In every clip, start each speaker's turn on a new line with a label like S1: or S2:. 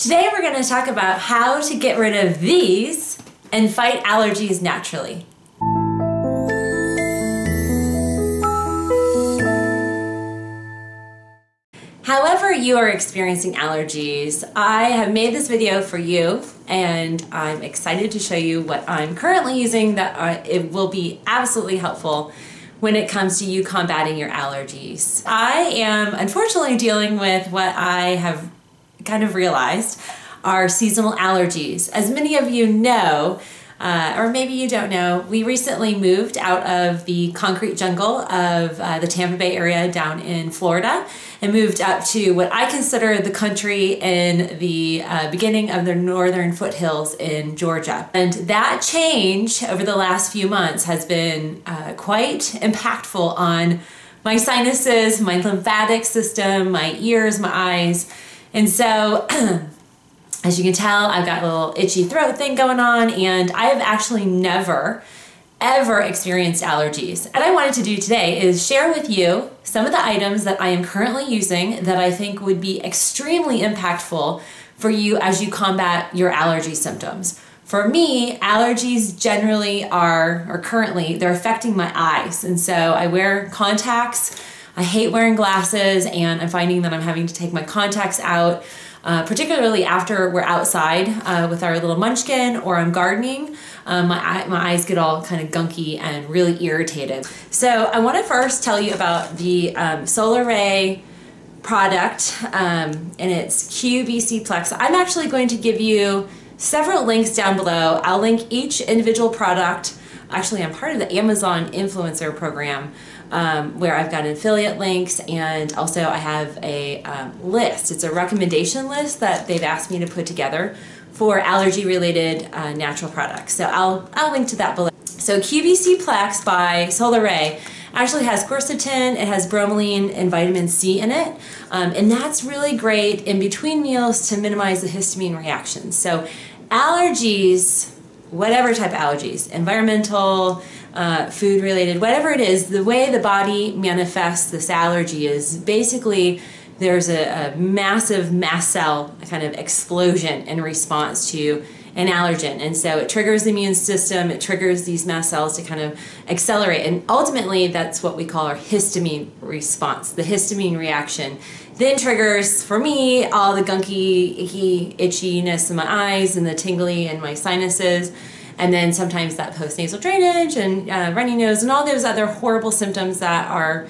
S1: Today we're going to talk about how to get rid of these and fight allergies naturally. However you are experiencing allergies, I have made this video for you and I'm excited to show you what I'm currently using that it will be absolutely helpful when it comes to you combating your allergies. I am unfortunately dealing with what I have kind of realized are seasonal allergies. As many of you know, or maybe you don't know, we recently moved out of the concrete jungle of the Tampa Bay area down in Florida and moved up to what I consider the country in the beginning of the northern foothills in Georgia. And that change over the last few months has been quite impactful on my sinuses, my lymphatic system, my ears, my eyes. And so as you can tell, I've got a little itchy throat thing going on, and I have actually never, ever experienced allergies. And I wanted to do today is share with you some of the items that I am currently using that I think would be extremely impactful for you as you combat your allergy symptoms. For me, allergies generally are, or currently, they're affecting my eyes. And so I wear contacts. I hate wearing glasses, and I'm finding that I'm having to take my contacts out, particularly after we're outside with our little munchkin or I'm gardening. My eyes get all kind of gunky and really irritated. So I want to first tell you about the Solar Ray product, and it's QVC Plex. I'm actually going to give you several links down below. I'll link each individual product. Actually, I'm part of the Amazon influencer program, where I've got affiliate links, and also I have a list. It's a recommendation list that they've asked me to put together for allergy-related natural products. So I'll link to that below. So QVC Plex by Solar Ray actually has quercetin, it has bromelain and vitamin C in it, and that's really great in between meals to minimize the histamine reactions. So allergies, whatever type of allergies, environmental, food related, whatever it is, the way the body manifests this allergy is basically there's a massive mast cell kind of explosion in response to an allergen. And so it triggers the immune system, it triggers these mast cells to kind of accelerate. And ultimately, that's what we call our histamine response. The histamine reaction then triggers, for me, all the gunky, icky, itchiness in my eyes and the tingly in my sinuses. And then sometimes that postnasal drainage and runny nose and all those other horrible symptoms that are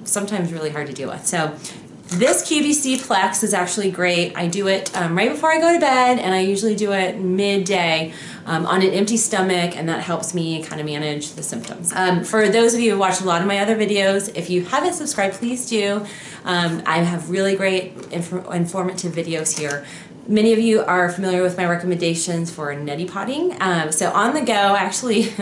S1: sometimes really hard to deal with. So this QVC Plex is actually great. I do it right before I go to bed, and I usually do it midday on an empty stomach, and that helps me kind of manage the symptoms. For those of you who watch a lot of my other videos, if you haven't subscribed, please do. I have really great informative videos here. Many of you are familiar with my recommendations for neti potting. So on the go, actually,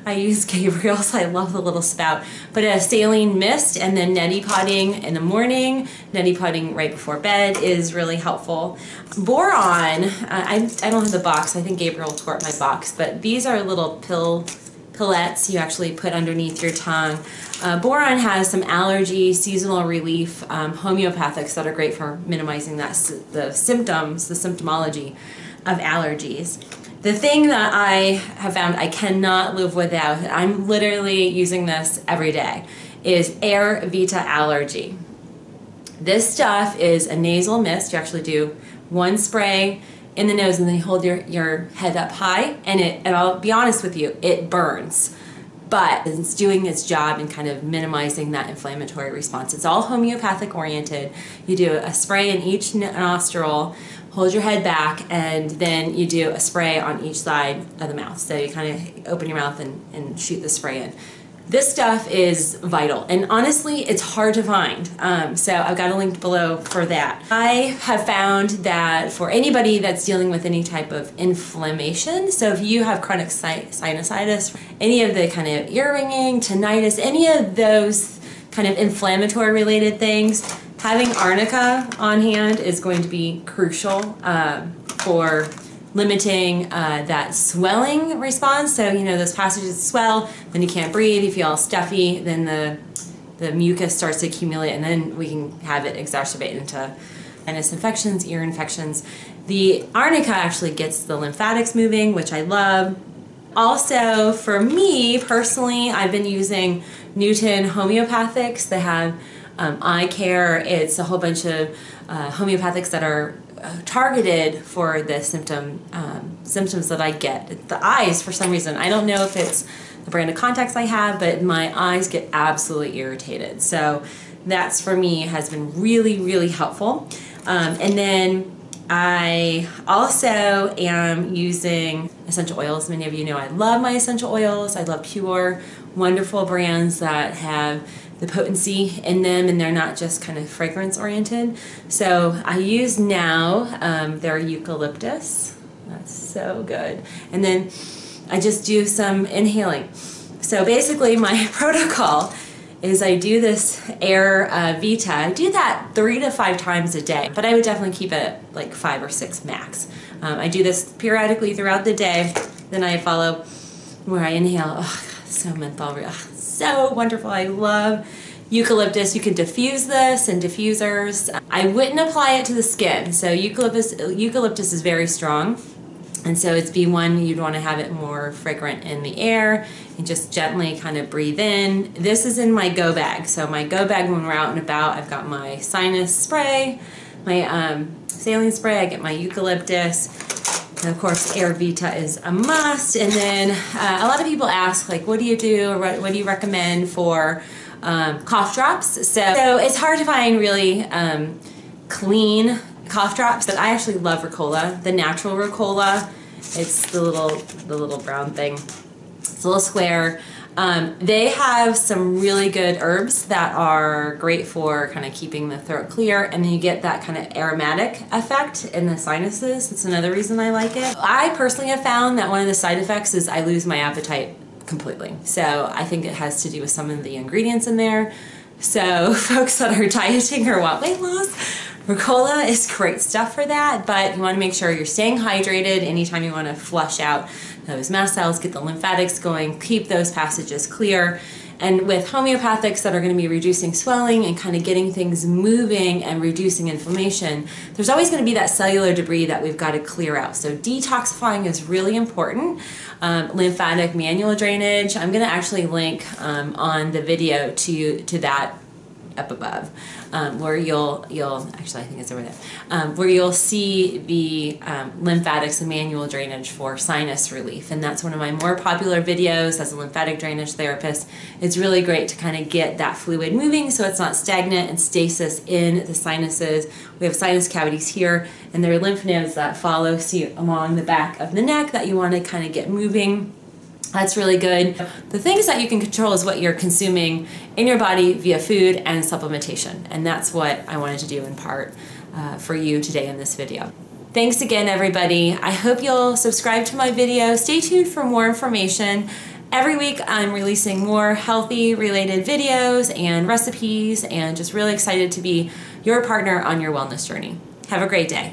S1: I use Gabriel's, I love the little spout, but a saline mist and then neti potting in the morning, neti potting right before bed is really helpful. Boron, I don't have the box, I think Gabriel tore up my box, but these are little pellets you actually put underneath your tongue. Boron has some allergy, seasonal relief, homeopathics that are great for minimizing the symptoms, the symptomology of allergies. The thing that I have found I cannot live without, I'm literally using this every day, is Air Vita Allergy. This stuff is a nasal mist. You actually do one spray in the nose and then you hold your head up high, and I'll be honest with you, it burns. But it's doing its job in kind of minimizing that inflammatory response. It's all homeopathic oriented. You do a spray in each nostril, hold your head back, and then you do a spray on each side of the mouth. So you kind of open your mouth and shoot the spray in. This stuff is vital, and honestly, it's hard to find. So I've got a link below for that. I have found that for anybody that's dealing with any type of inflammation, so if you have chronic sinusitis, any of the kind of ear ringing, tinnitus, any of those kind of inflammatory related things, having arnica on hand is going to be crucial for limiting that swelling response. So, you know, those passages swell, then you can't breathe, you feel all stuffy, then the mucus starts to accumulate, and then we can have it exacerbate into sinus infections, ear infections. The arnica actually gets the lymphatics moving, which I love. Also, for me personally, I've been using Newton homeopathics. They have eye care. It's a whole bunch of homeopathics that are targeted for the symptoms that I get. The eyes, for some reason, I don't know if it's the brand of contacts I have, but my eyes get absolutely irritated. So that's, for me, has been really, really helpful. And then I also am using essential oils. Many of you know I love my essential oils. I love pure, wonderful brands that have the potency in them and they're not just kind of fragrance oriented. So I use now their eucalyptus. That's so good. And then I just do some inhaling. So basically my protocol is I do this Air Vita. I do that 3 to 5 times a day, but I would definitely keep it like 5 or 6 max. I do this periodically throughout the day. Then I follow where I inhale. Oh, God, so menthol, so wonderful. I love eucalyptus. You can diffuse this in diffusers. I wouldn't apply it to the skin. So eucalyptus is very strong. And so it's B1, you'd want to have it more fragrant in the air and just gently kind of breathe in. This is in my go bag. So my go bag when we're out and about, I've got my sinus spray, my saline spray, I get my eucalyptus. And of course, Air Vita is a must. And then a lot of people ask, like, what do you do or what do you recommend for cough drops? So it's hard to find really clean cough drops, but I actually love Ricola, the natural Ricola. It's the little brown thing. It's a little square. They have some really good herbs that are great for kind of keeping the throat clear, and then you get that kind of aromatic effect in the sinuses. That's another reason I like it. I personally have found that one of the side effects is I lose my appetite completely. So I think it has to do with some of the ingredients in there. So folks that are dieting or want weight loss, Ricola is great stuff for that, but you want to make sure you're staying hydrated anytime you want to flush out those mast cells, get the lymphatics going, keep those passages clear. And with homeopathics that are going to be reducing swelling and kind of getting things moving and reducing inflammation, there's always going to be that cellular debris that we've got to clear out. So detoxifying is really important. Lymphatic manual drainage, I'm going to actually link on the video to that up above, where you'll actually I think it's over there, where you'll see the lymphatics and manual drainage for sinus relief, and that's one of my more popular videos as a lymphatic drainage therapist. It's really great to kind of get that fluid moving so it's not stagnant and stasis in the sinuses. We have sinus cavities here, and there are lymph nodes that follow along the back of the neck that you want to kind of get moving. That's really good. The things that you can control is what you're consuming in your body via food and supplementation. And that's what I wanted to do in part for you today in this video. Thanks again, everybody. I hope you'll subscribe to my video. Stay tuned for more information. Every week I'm releasing more healthy related videos and recipes, and just really excited to be your partner on your wellness journey. Have a great day.